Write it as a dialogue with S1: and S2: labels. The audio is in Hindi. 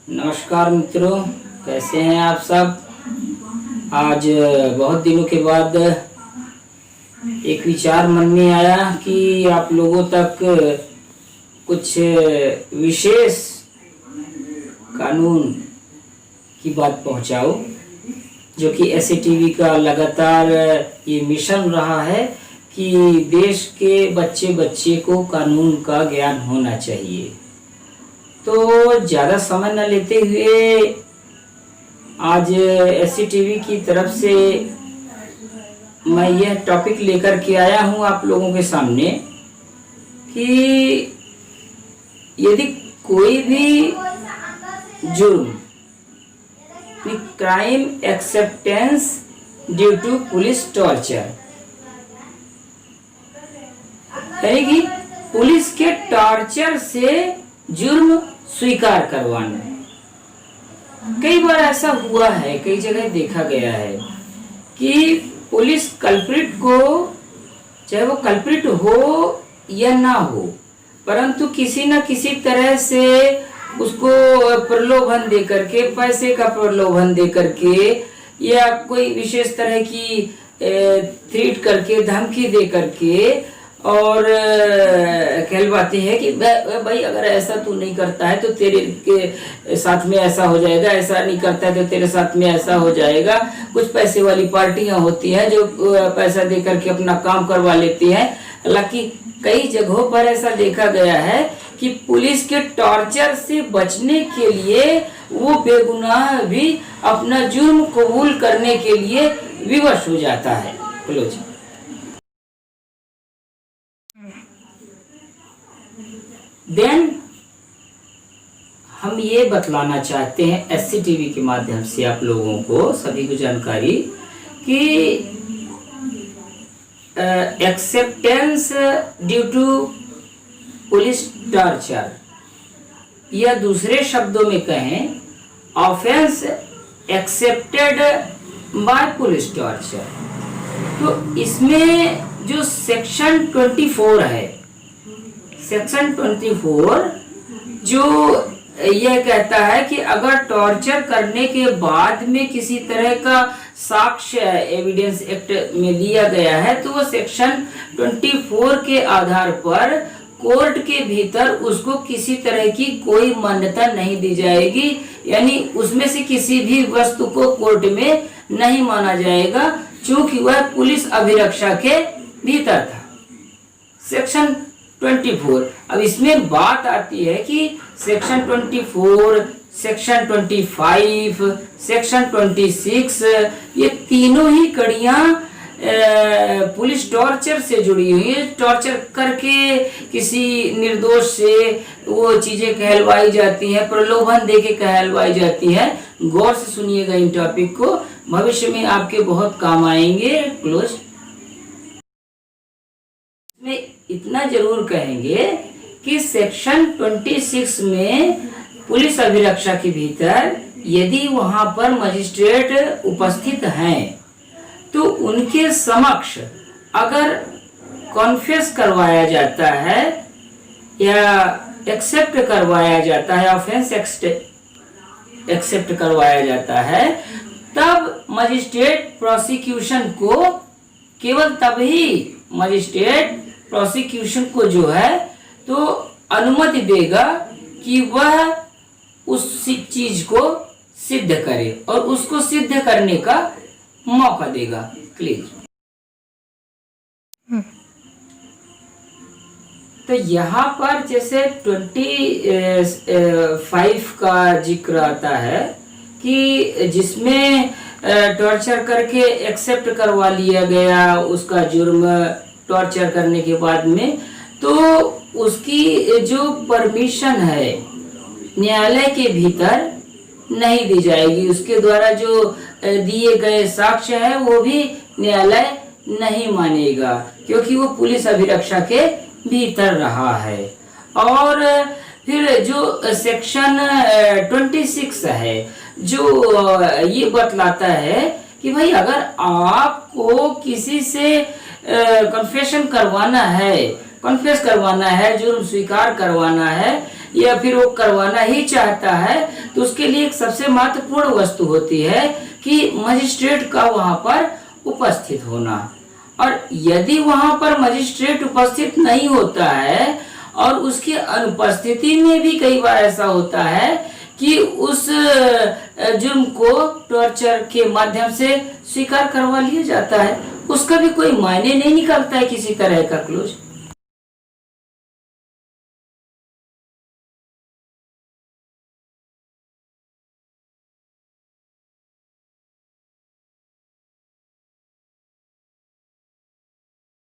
S1: नमस्कार मित्रों, कैसे हैं आप सब। आज बहुत दिनों के बाद एक विचार मन में आया कि आप लोगों तक कुछ विशेष कानून की बात पहुंचाओ, जो कि एससीटीवी का लगातार ये मिशन रहा है कि देश के बच्चे को कानून का ज्ञान होना चाहिए। तो ज़्यादा समय न लेते हुए आज एससीटीवी की तरफ से मैं यह टॉपिक लेकर के आया हूं आप लोगों के सामने कि यदि कोई भी जुर्म, crime acceptance due to police torture, यानी कि पुलिस के टॉर्चर से जुर्म स्वीकार करवाना। कई बार ऐसा हुआ है, कई जगह देखा गया है कि पुलिस कल्प्रिट को, चाहे वो कल्प्रिट हो या ना हो, परंतु किसी न किसी तरह से उसको प्रलोभन दे करके, पैसे का प्रलोभन दे करके या कोई विशेष तरह की थ्रेट करके, धमकी दे करके और कहलवाते हैं कि भाई अगर ऐसा तू नहीं करता है तो तेरे के साथ में ऐसा हो जाएगा, ऐसा नहीं करता है तो तेरे साथ में ऐसा हो जाएगा। कुछ पैसे वाली पार्टियां होती हैं जो पैसा दे करके अपना काम करवा लेती हैं। हालांकि कई जगहों पर ऐसा देखा गया है कि पुलिस के टॉर्चर से बचने के लिए वो बेगुनाह भी अपना जुर्म कबूल करने के लिए विवश हो जाता है। क्लोज। देन हम ये बतलाना चाहते हैं एससीटीवी के माध्यम से आप लोगों को, सभी को जानकारी कि acceptance due to police torture, या दूसरे शब्दों में कहें offence accepted by police torture. तो इसमें जो सेक्शन 24 है, सेक्शन 24 जो यह कहता है कि अगर टॉर्चर करने के बाद में किसी तरह का साक्ष्य एविडेंस एक्ट में लिया गया है तो वो सेक्शन 24 के आधार पर कोर्ट के भीतर उसको किसी तरह की कोई मान्यता नहीं दी जाएगी, यानी उसमें से किसी भी वस्तु को कोर्ट में नहीं माना जाएगा, चूंकि वह पुलिस अभिरक्षा के भीतर था। सेक्शन 24। अब इसमें बात आती है कि सेक्शन 24, सेक्शन 25, सेक्शन 26, ये तीनों ही कड़ियां पुलिस टॉर्चर से जुड़ी हुई है। टॉर्चर करके किसी निर्दोष से वो चीजें कहलवाई जाती हैं, प्रलोभन देके कहलवाई जाती हैं। गौर से सुनिएगा इन टॉपिक को, भविष्य में आपके बहुत काम आएंगे। क्लोज। में इतना जरूर कहेंगे कि सेक्शन 26 में पुलिस अभिरक्षा के भीतर यदि वहां पर मजिस्ट्रेट उपस्थित हैं तो उनके समक्ष अगर कॉन्फेस करवाया जाता है या एक्सेप्ट करवाया जाता है, ऑफेंस एक्सेप्ट करवाया जाता है, तब मजिस्ट्रेट प्रोसिक्यूशन को, केवल तभी मजिस्ट्रेट प्रोसिक्यूशन को जो है तो अनुमति देगा कि वह उस चीज को सिद्ध करे और उसको सिद्ध करने का मौका देगा। क्लियर। तो यहाँ पर जैसे 25 का जिक्र आता है कि जिसमें टॉर्चर करके एक्सेप्ट करवा लिया गया उसका जुर्म टॉर्चर करने के बाद में, तो उसकी जो परमिशन है न्यायालय के भीतर नहीं दी जाएगी। उसके द्वारा जो दिए गए साक्ष्य है वो भी न्यायालय नहीं मानेगा, क्योंकि वो पुलिस अभिरक्षा के भीतर रहा है। और फिर जो सेक्शन 26 है जो ये बतलाता है कि भाई अगर आपको किसी से कन्फेशन करवाना है, कन्फेस करवाना है, जुर्म स्वीकार करवाना है, या फिर वो करवाना ही चाहता है, तो उसके लिए एक सबसे महत्वपूर्ण वस्तु होती है कि मजिस्ट्रेट का वहां पर उपस्थित होना। और यदि वहां पर मजिस्ट्रेट उपस्थित नहीं होता है और उसकी अनुपस्थिति में भी कई बार ऐसा होता है कि उस जुर्म को टॉर्चर के माध्यम से स्वीकार करवा लिया जाता है, उसका भी कोई मायने नहीं निकलता है किसी तरह का क्लोज।